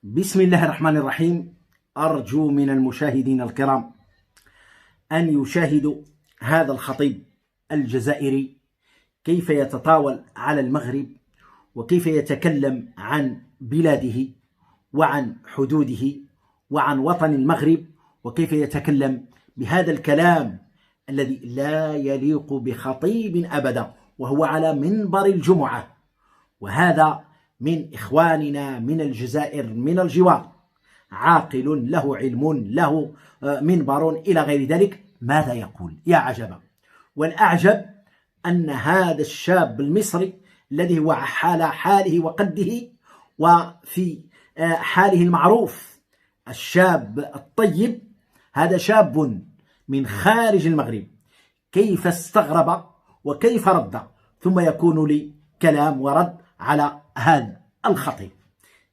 بسم الله الرحمن الرحيم. أرجو من المشاهدين الكرام أن يشاهدوا هذا الخطيب الجزائري كيف يتطاول على المغرب وكيف يتكلم عن بلاده وعن حدوده وعن وطن المغرب، وكيف يتكلم بهذا الكلام الذي لا يليق بخطيب أبدا وهو على منبر الجمعة، وهذا من إخواننا من الجزائر من الجوار، عاقل له علم له منبر إلى غير ذلك. ماذا يقول؟ يا عجبا! والأعجب أن هذا الشاب المصري الذي هو على حاله وقده وفي حاله المعروف، الشاب الطيب، هذا شاب من خارج المغرب، كيف استغرب وكيف رد، ثم يكون لي كلام ورد على هذا الخطيب.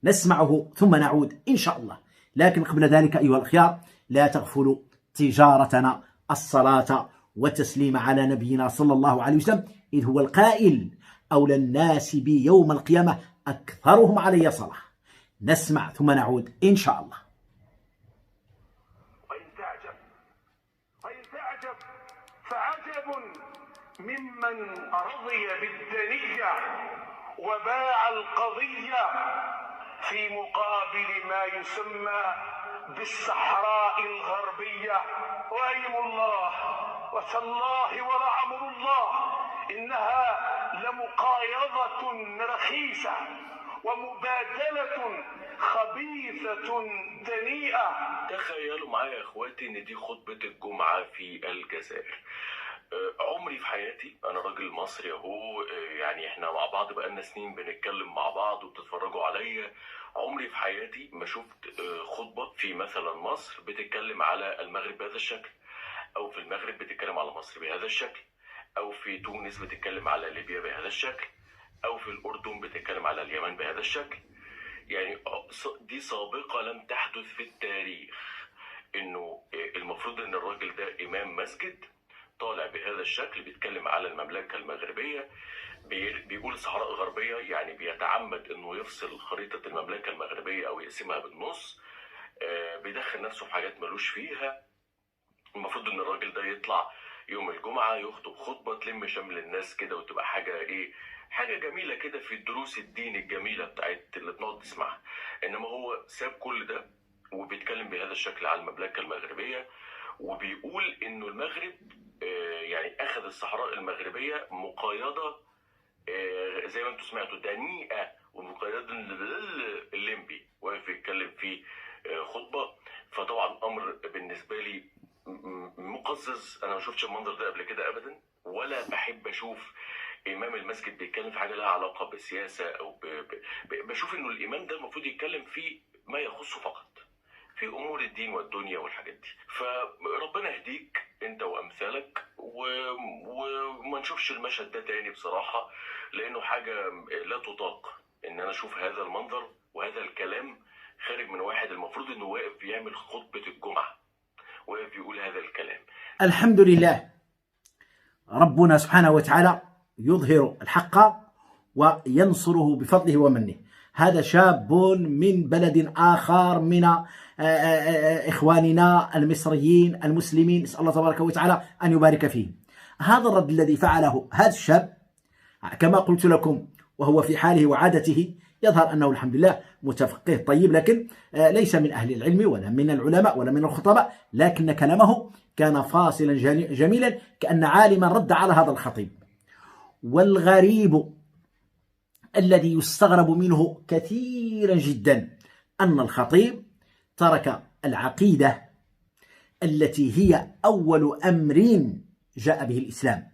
نسمعه ثم نعود إن شاء الله. لكن قبل ذلك أيها الأخيار، لا تغفلوا تجارتنا الصلاة والتسليم على نبينا صلى الله عليه وسلم، إذ هو القائل: أولى الناس بي يوم القيامة أكثرهم علي صلاة. نسمع ثم نعود إن شاء الله. وإن تعجب فعجب ممن رضي بالدنية وباع القضية في مقابل ما يسمى بالصحراء الغربية. وأيم الله وتالله ولعمر الله إنها لمقايضة رخيصة ومبادلة خبيثة دنيئة. تخيلوا معايا يا اخواتي ان دي خطبة الجمعة في الجزائر. عمري في حياتي، انا راجل مصري اهو، يعني احنا مع بعض بقالنا سنين بنتكلم مع بعض وبتتفرجوا عليا. عمري في حياتي ما شفت خطبة في مثلا مصر بتتكلم على المغرب بهذا الشكل، او في المغرب بتتكلم على مصر بهذا الشكل، او في تونس بتتكلم على ليبيا بهذا الشكل، او في الاردن بتتكلم على اليمن بهذا الشكل. يعني دي سابقة لم تحدث في التاريخ، انه المفروض ان الراجل ده امام مسجد طالع بهذا الشكل بيتكلم على المملكة المغربية، بيقول الصحراء الغربية، يعني بيتعمد انه يفصل خريطة المملكة المغربية او يقسمها بالنص، بيدخل نفسه في حاجات ملوش فيها. المفروض ان الراجل ده يطلع يوم الجمعة يخطب خطبة تلم شمل الناس كده، وتبقى حاجة جميلة كده في الدروس الدين الجميلة بتاعت اللي بنقعد نسمعها. انما هو ساب كل ده وبيتكلم بهذا الشكل على المملكة المغربية، وبيقول انه المغرب يعني اخذ الصحراء المغربية مقايضة زي ما انتم سمعتوا دنيئة، ومقايضة الليمبي واقف يتكلم في خطبة. فطبعا امر بالنسبة لي مقزز، انا ما شفتش المنظر ده قبل كده ابدا، ولا بحب اشوف امام المسجد بيتكلم في حاجه لها علاقه بالسياسه او بشوف انه الامام ده المفروض يتكلم في ما يخصه فقط، في امور الدين والدنيا والحاجات دي. فربنا يهديك انت وامثالك، وما نشوفش المشهد ده تاني بصراحه، لانه حاجه لا تطاق ان انا اشوف هذا المنظر وهذا الكلام خارج من واحد المفروض انه واقف بيعمل خطبه الجمعه، واقف يقول هذا الكلام. الحمد لله، ربنا سبحانه وتعالى يظهر الحق وينصره بفضله ومنه. هذا شاب من بلد آخر من إخواننا المصريين المسلمين، نسأل الله تبارك وتعالى أن يبارك فيه. هذا الرد الذي فعله هذا الشاب كما قلت لكم وهو في حاله وعادته، يظهر أنه الحمد لله متفقه طيب، لكن ليس من أهل العلم ولا من العلماء ولا من الخطباء، لكن كلامه كان فاصلا جميلا كأن عالما رد على هذا الخطيب. والغريب الذي يستغرب منه كثيرا جدا أن الخطيب ترك العقيدة التي هي أول أمر جاء به الإسلام،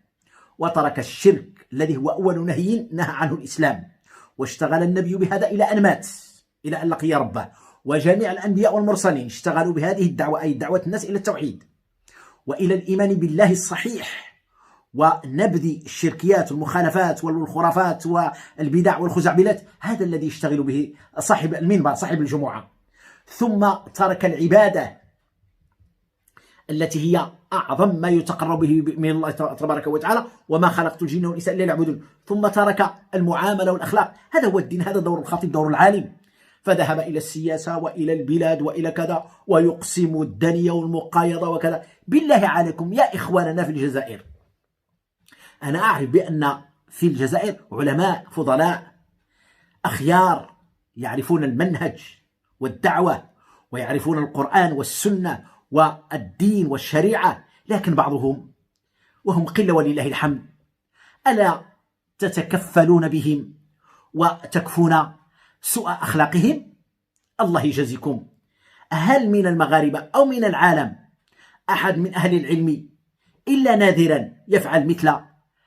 وترك الشرك الذي هو أول نهي نهى عنه الإسلام، واشتغل النبي بهذا إلى أن مات، إلى أن لقي ربه، وجميع الأنبياء والمرسلين اشتغلوا بهذه الدعوة، أي دعوة الناس إلى التوحيد وإلى الإيمان بالله الصحيح، ونبذ الشركيات والمخالفات والخرافات والبدع والخزعبلات. هذا الذي يشتغل به صاحب المنبر صاحب الجمعة. ثم ترك العبادة التي هي أعظم ما يتقرب به من الله تبارك وتعالى، وما خلقت الجن والإنس إلا ليعبدون. ثم ترك المعاملة والأخلاق. هذا هو الدين، هذا دور الخطيب، دور العالم. فذهب إلى السياسة وإلى البلاد وإلى كذا، ويقسم الدنيا والمقايضة وكذا. بالله عليكم يا إخواننا في الجزائر، أنا أعرف بأن في الجزائر علماء فضلاء أخيار يعرفون المنهج والدعوة ويعرفون القرآن والسنة والدين والشريعة، لكن بعضهم وهم قلة ولله الحمد، ألا تتكفلون بهم وتكفون سوء أخلاقهم؟ الله يجزيكم. هل من المغاربة أو من العالم أحد من أهل العلم إلا نادرا يفعل مثل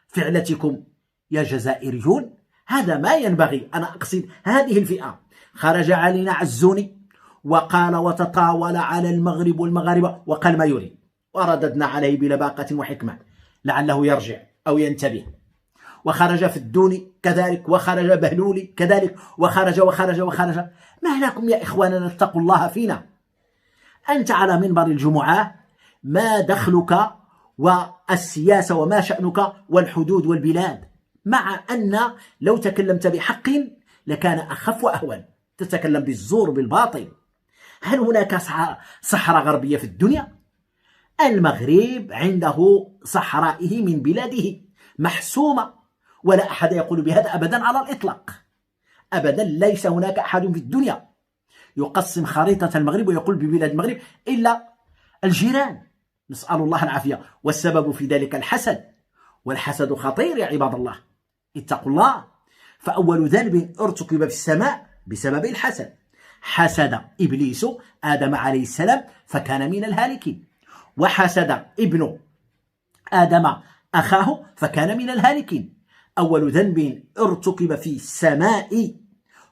فعلتكم يا جزائريون؟ هذا ما ينبغي. أنا أقصد هذه الفئة. خرج علينا عزوني وقال وتطاول على المغرب والمغاربة وقال ما يريد، ورددنا عليه بلباقة وحكمة لعله يرجع أو ينتبه. وخرج في الدوني كذلك، وخرج بهلولي كذلك، وخرج وخرج وخرج. ما لكم يا إخواننا؟ اتقوا الله فينا. أنت على منبر الجمعة، ما دخلك والسياسة وما شأنك والحدود والبلاد؟ مع أن لو تكلمت بحق لكان أخف وأهون، تتكلم بالزور بالباطل. هل هناك صحراء غربية في الدنيا؟ المغرب عنده صحرائه من بلاده محسومة، ولا أحد يقول بهذا أبدا على الإطلاق، أبدا. ليس هناك أحد في الدنيا يقسم خريطة المغرب ويقول ببلاد المغرب إلا الجيران، نسأل الله العافية. والسبب في ذلك الحسد، والحسد خطير يا عباد الله، اتقوا الله. فأول ذنب ارتكب في السماء بسبب الحسد. حسد إبليس آدم عليه السلام فكان من الهالكين، وحسد ابن آدم أخاه فكان من الهالكين. أول ذنب ارتكب في السماء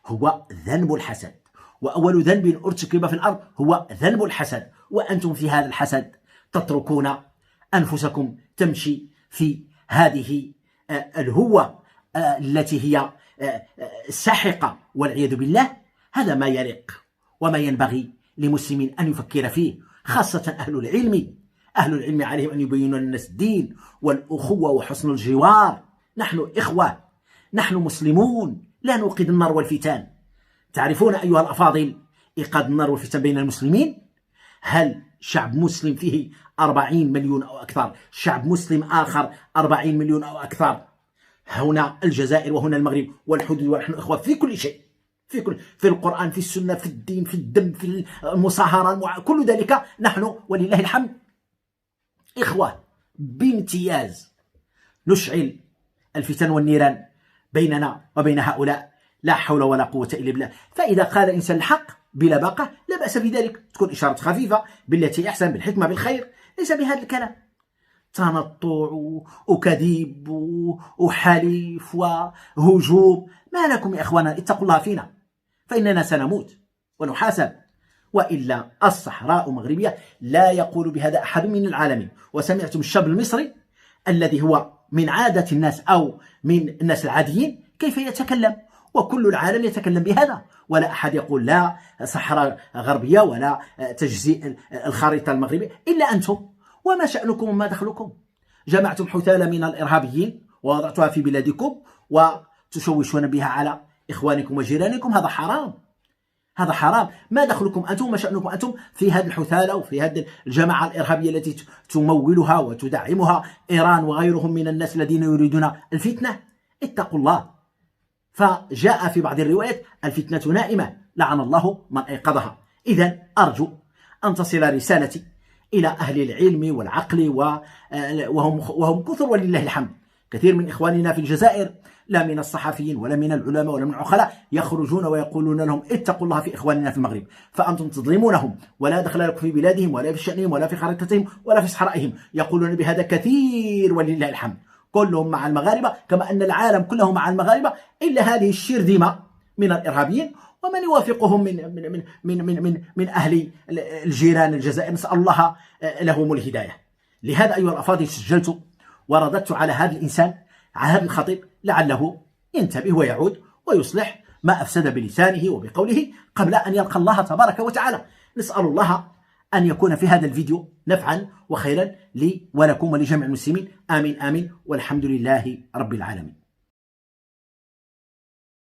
هو ذنب الحسد، وأول ذنب ارتكب في الأرض هو ذنب الحسد. وأنتم في هذا الحسد تتركون أنفسكم تمشي في هذه الهوة التي هي ساحقة والعياذ بالله. هذا ما يليق وما ينبغي لمسلم أن يفكر فيه، خاصة أهل العلم. أهل العلم عليهم أن يبينوا للناس الدين والأخوة وحسن الجوار. نحن إخوة، نحن مسلمون، لا نوقد النار والفتان. تعرفون أيها الأفاضل إيقاد النار والفتن بين المسلمين؟ هل شعب مسلم فيه 40 مليون أو أكثر، شعب مسلم آخر 40 مليون أو أكثر، هنا الجزائر وهنا المغرب والحدود، ونحن إخوة في كل شيء، في القرآن، في السنة، في الدين، في الدم، في المصاهرة، كل ذلك نحن ولله الحمد إخوة بامتياز. نشعل الفتن والنيران بيننا وبين هؤلاء، لا حول ولا قوة إلا بالله. فإذا قال الإنسان الحق بلا باقة لا بأس بذلك، تكون إشارة خفيفة بالتي أحسن، بالحكمة، بالخير، ليس بهذا الكلام تنطع وكذب وحليف وهجوم. ما لكم يا إخوانا؟ اتقوا الله فينا، فإننا سنموت ونحاسب، وإلا الصحراء مغربية. لا يقول بهذا أحد من العالمين. وسمعتم الشاب المصري الذي هو من عادة الناس أو من الناس العاديين كيف يتكلم، وكل العالم يتكلم بهذا، ولا أحد يقول لا صحراء غربية ولا تجزيء الخريطة المغربية إلا أنتم. وما شأنكم وما دخلكم؟ جمعتم حثالة من الإرهابيين ووضعتها في بلادكم وتشوشون بها على إخوانكم وجيرانكم. هذا حرام، هذا حرام. ما دخلكم أنتم وما شأنكم أنتم في هذه الحثالة وفي هذه الجماعة الإرهابية التي تمولها وتدعمها إيران وغيرهم من الناس الذين يريدون الفتنة؟ اتقوا الله. فجاء في بعض الروايات الفتنة نائمة لعن الله من أيقظها. إذن أرجو أن تصل رسالتي إلى أهل العلم والعقل وهم كثر ولله الحمد. كثير من إخواننا في الجزائر لا من الصحفيين ولا من العلماء ولا من العقلاء يخرجون ويقولون لهم اتقوا الله في إخواننا في المغرب، فأنتم تظلمونهم ولا دخل لكم في بلادهم ولا في شأنهم ولا في خريطتهم ولا في صحرائهم. يقولون بهذا كثير ولله الحمد، كلهم مع المغاربة كما أن العالم كله مع المغاربة، إلا هذه الشرذمة من الإرهابيين ومن يوافقهم من أهل الجيران الجزائر، نسأل الله لهم الهداية. لهذا أيها الأفاضل سجلت ورددت على هذا الإنسان، على هذا الخطيب، لعله ينتبه ويعود ويصلح ما أفسد بلسانه وبقوله قبل أن يلقى الله تبارك وتعالى. نسأل الله أن يكون في هذا الفيديو نفعا وخيرا لي ولكم ولجميع المسلمين. آمين آمين، والحمد لله رب العالمين.